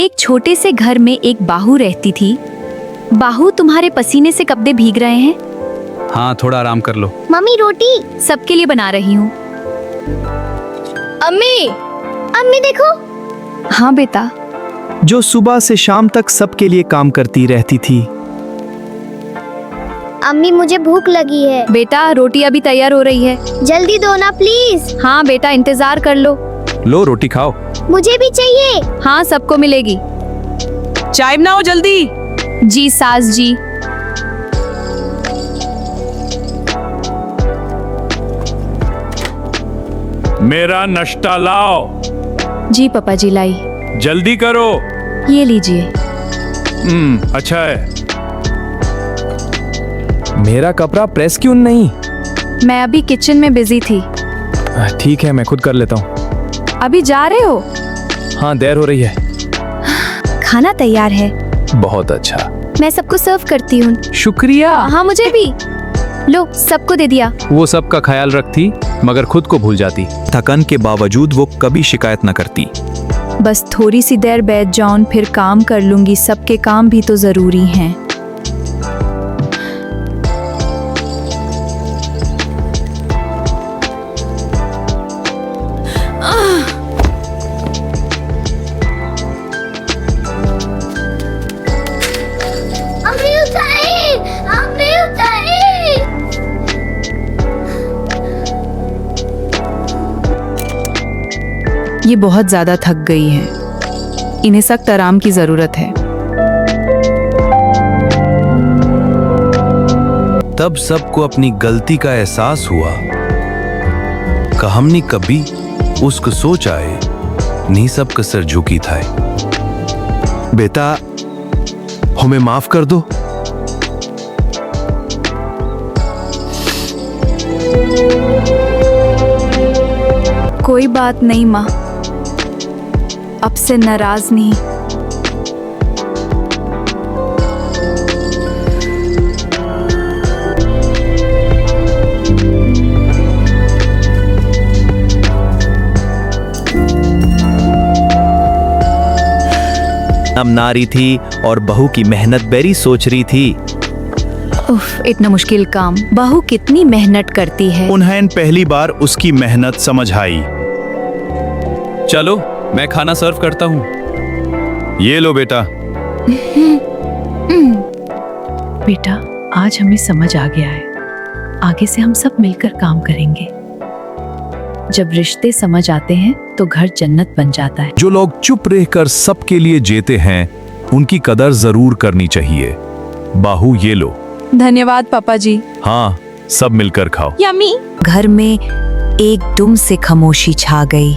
एक छोटे से घर में एक बाहू रहती थी। बाहू, तुम्हारे पसीने से कपड़े भीग रहे हैं। हाँ, थोड़ा आराम कर लो। मम्मी रोटी। सबके लिए बना रही हूँ। अम्मी, अम्मी देखो। हाँ बेटा। जो सुबह से शाम तक सबके लिए काम करती रहती थी। अम्मी मुझे भूख लगी है। बेटा, रोटी अभी तैयार हो रही है। जल्दी दो ना प्लीज। हाँ बेटा, इंतजार कर लो। लो रोटी खाओ। मुझे भी चाहिए। हाँ, सबको मिलेगी। चाय बनाओ जल्दी। जी सास जी। मेरा नाश्ता लाओ। जी पापा जी, लाई। जल्दी करो। ये लीजिए। अच्छा है। मेरा कपड़ा प्रेस क्यों नहीं? मैं अभी किचन में बिजी थी। ठीक है, मैं खुद कर लेता हूँ। अभी जा रहे हो? हाँ, देर हो रही है। खाना तैयार है। बहुत अच्छा। मैं सबको सर्व करती हूँ। शुक्रिया। हाँ, मुझे भी। लो, सबको दे दिया। वो सबका ख्याल रखती मगर खुद को भूल जाती। थकन के बावजूद वो कभी शिकायत न करती। बस थोड़ी सी देर बैठ जाऊं, फिर काम कर लूंगी। सबके काम भी तो जरूरी हैं। अम्मी उठाइए, अम्मी उठाइए। ये बहुत ज्यादा थक गई है। इन्हें सख्त आराम की जरूरत है। तब सबको अपनी गलती का एहसास हुआ कि हमने कभी उसको सोचाए नहीं सबका सर झुकी था। बेटा, हमें माफ कर दो। कोई बात नहीं माँ, अब से नाराज नहीं। अब नारी थी और बहू की मेहनत बेरी सोच रही थी। उफ, इतना मुश्किल काम। बहू कितनी मेहनत करती है। उन्हें पहली बार उसकी मेहनत समझ आई। चलो, मैं खाना सर्व करता हूँ। ये लो बेटा। बेटा, आज हमें समझ आ गया है। आगे से हम सब मिलकर काम करेंगे। जब रिश्ते समझ आते हैं तो घर जन्नत बन जाता है। जो लोग चुप रहकर सबके लिए जीते हैं उनकी कदर जरूर करनी चाहिए। बाहू, ये लो। धन्यवाद पापा जी। हाँ, सब मिलकर खाओ। यम्मी। घर में एकदम से खामोशी छा गई।